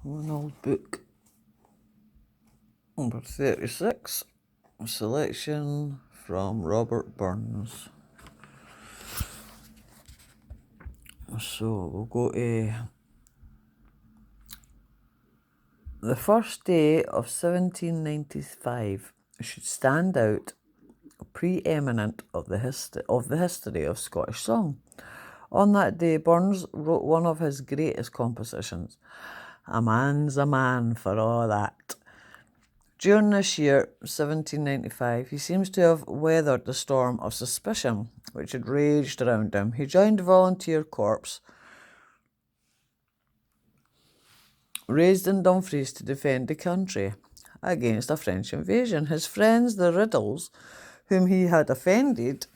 One old book. Number 36. A selection from Robert Burns. So we'll go to the first day of 1795 should stand out preeminent of the history of Scottish song. On that day, Burns wrote one of his greatest compositions, A Man's a Man for All That. During this year, 1795, he seems to have weathered the storm of suspicion which had raged around him. He joined a volunteer corps raised in Dumfries to defend the country against a French invasion. His friends, the Riddles, whom he had offended,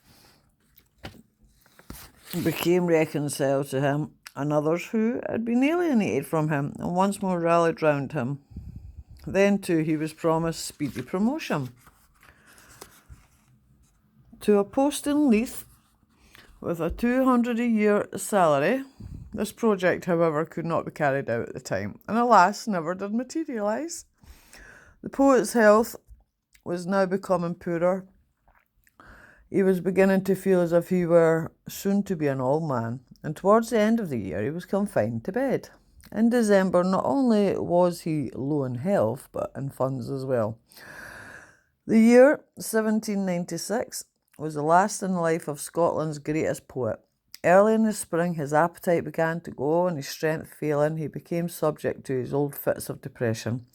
became reconciled to him, and others who had been alienated from him and once more rallied round him. Then, too, he was promised speedy promotion to a post in Leith with a 200 a year salary. This project, however, could not be carried out at the time, and alas, never did materialise. The poet's health was now becoming poorer. He was beginning to feel as if he were soon to be an old man, and towards the end of the year he was confined to bed. In December, not only was he low in health, but in funds as well. The year 1796 was the last in the life of Scotland's greatest poet. Early in the spring, his appetite began to go and his strength failing, he became subject to his old fits of depression.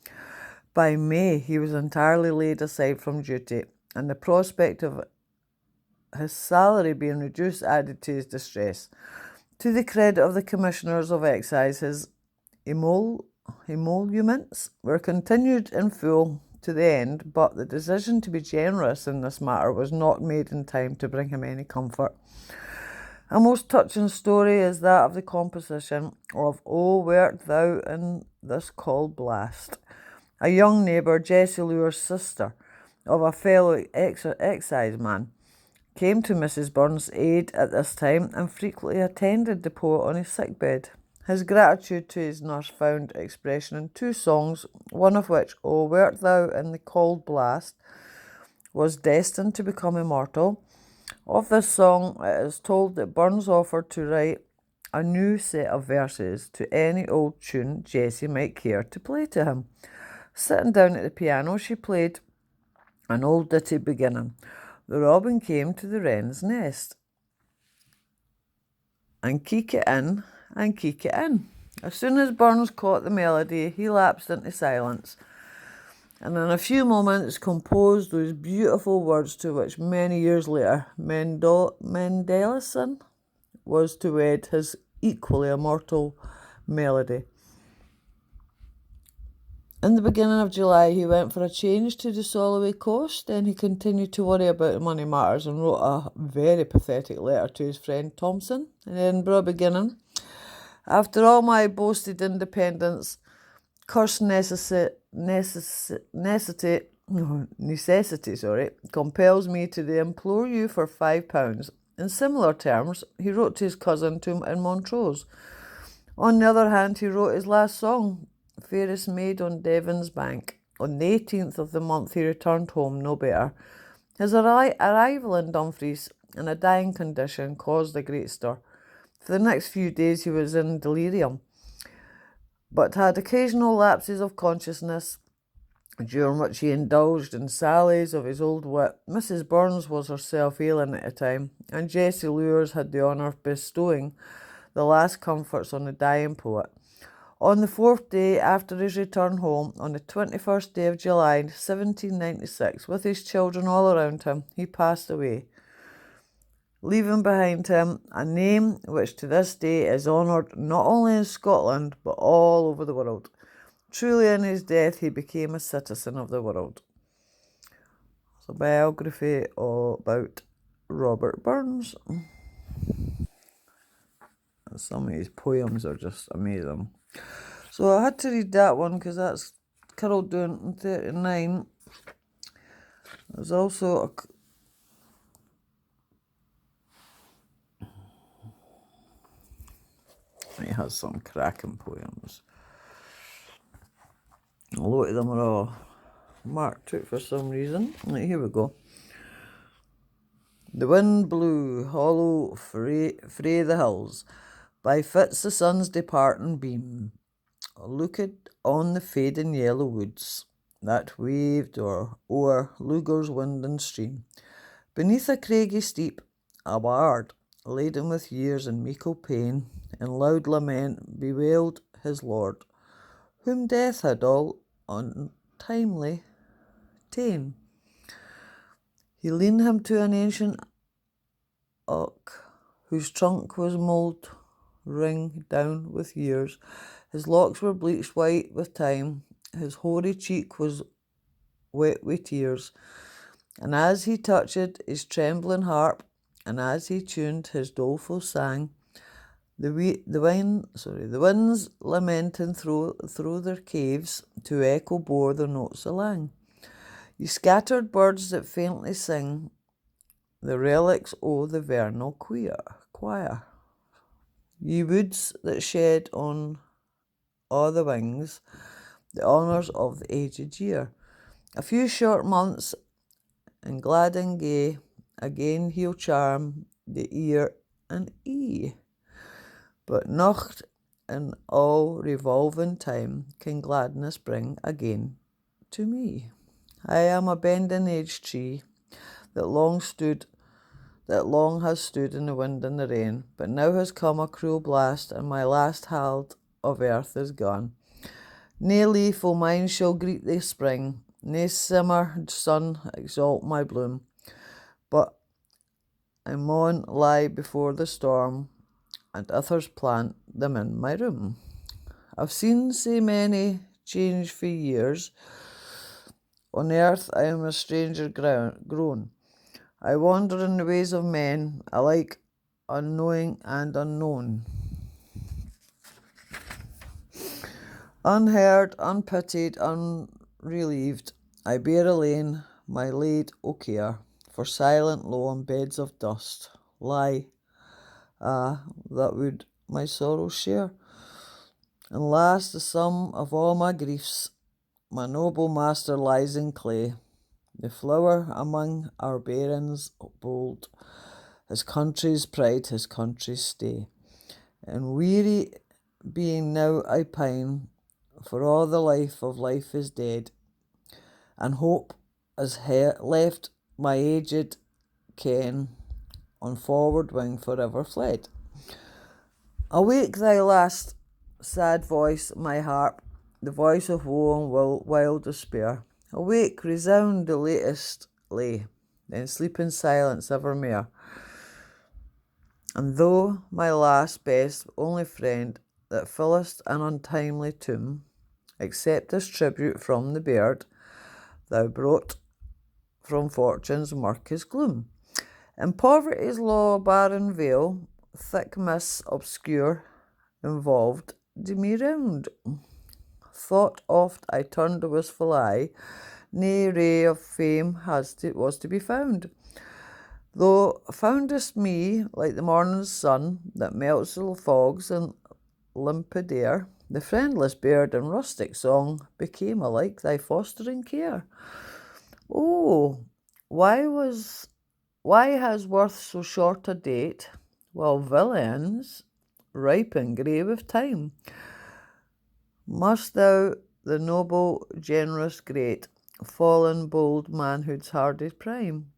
By May, he was entirely laid aside from duty, and the prospect of his salary being reduced added to his distress. To the credit of the Commissioners of Excise, his emoluments were continued in full to the end, but the decision to be generous in this matter was not made in time to bring him any comfort. A most touching story is that of the composition of O Wert Thou in This Cold Blast. A young neighbour, Jessie Lure's sister, of a fellow exciseman, came to Mrs. Burns' aid at this time and frequently attended the poet on his sickbed. His gratitude to his nurse found expression in two songs, one of which, O Wert Thou in the Cold Blast, was destined to become immortal. Of this song, it is told that Burns offered to write a new set of verses to any old tune Jessie might care to play to him. Sitting down at the piano, she played an old ditty beginning, The robin came to the wren's nest, and keek it in, and keek it in. As soon as Burns caught the melody, he lapsed into silence, and in a few moments composed those beautiful words to which many years later Mendelssohn was to wed his equally immortal melody. In the beginning of July, he went for a change to the Solway coast. Then he continued to worry about money matters and wrote a very pathetic letter to his friend Thompson in Edinburgh, beginning, After all my boasted independence, cursed necessity compels me to implore you for £5. In similar terms, he wrote to his cousin in Montrose. On the other hand, he wrote his last song, Fairest Maid on Devon's Bank. On the 18th of the month, he returned home no better. His arrival in Dumfries in a dying condition caused a great stir. For the next few days, he was in delirium, but had occasional lapses of consciousness, during which he indulged in sallies of his old wit. Mrs. Burns was herself ailing at the time, and Jessie Lures had the honour of bestowing the last comforts on the dying poet. On the fourth day after his return home, on the 21st day of July 1796, with his children all around him, he passed away, leaving behind him a name which to this day is honoured not only in Scotland but all over the world. Truly, in his death, he became a citizen of the world. It's a biography about Robert Burns. Some of his poems are just amazing. So I had to read that one because that's Carol doing in 39. There's also he has some cracking poems. A lot of them are all marked out for some reason. Right, here we go. The wind blew hollow frae the hills, by fits the sun's departing beam, looked on the fading yellow woods, that waved o'er Lugar's winding stream. Beneath a craggy steep, a bard, laden with years and meikle pain, in loud lament bewailed his lord, whom death had all untimely ta'en. He leaned him to an ancient oak, whose trunk was mouldering down with years. His locks were bleached white with time, his hoary cheek was wet with tears. And as he touched his trembling harp, and as he tuned his doleful sang, the winds lamenting through their caves to echo bore their notes alang. Ye scattered birds that faintly sing, the relics o' the vernal choir. Ye woods that shed on a' the wings the honours of the aged year. A few short months, and glad and gay, again he'll charm the ear and ee. But nocht in all revolving time can gladness bring again to me. I am a bending aged tree that long has stood in the wind and the rain, but now has come a cruel blast, and my last hold of earth is gone. Nae leaf o' mine shall greet the spring, nae summer sun exalt my bloom, but I maun lie before the storm, and others plant them in my room. I've seen sae many change for years, on earth I am a stranger grown. I wander in the ways of men, alike unknowing and unknown. Unheard, unpitied, unrelieved, I bear alone my load o' care, for silent low on beds of dust lie that would my sorrow share. And last, the sum of all my griefs, my noble master lies in clay, the flower among our barons bold, his country's pride, his country's stay. And weary being now I pine, for all the life of life is dead, and hope has left my aged ken on forward wing forever fled. Awake, thy last sad voice, my harp, the voice of woe and wild despair. Awake, resound the latest lay, then sleep in silence evermore. And though my last, best, only friend, that fillest an untimely tomb, accept this tribute from the bird thou brought from fortune's murkiest gloom. In poverty's low barren veil, thick mists obscure involved me round. Thought oft I turned a wistful eye, nae ray of fame was to be found. Thou foundest me like the morning's sun that melts the fogs in limpid air, the friendless bird and rustic song became alike thy fostering care. Oh, why has worth so short a date, while villains ripen grey with time? Must thou, the noble, generous, great, fall in bold manhood's hardest prime?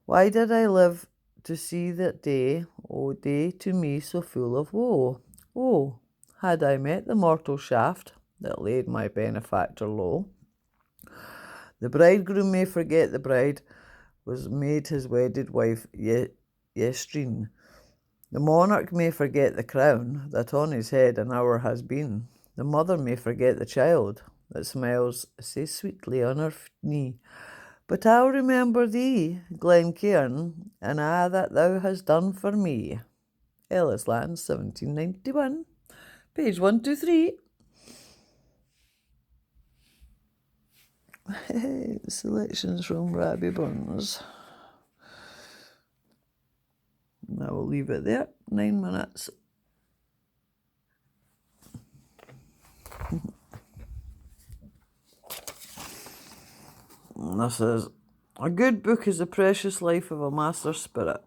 Why did I live to see that day, O day to me so full of woe? Oh, had I met the mortal shaft that laid my benefactor low. The bridegroom may forget the bride was made his wedded wife yestreen. The monarch may forget the crown that on his head an hour has been. The mother may forget the child that smiles sae sweetly on her knee. But I'll remember thee, Glencairn, and a' that thou hast done for me. Ellisland, 1791, page 123. Selections from Rabbie Burns. I will leave it there, 9 minutes. This is, a good book is the precious life of a master spirit.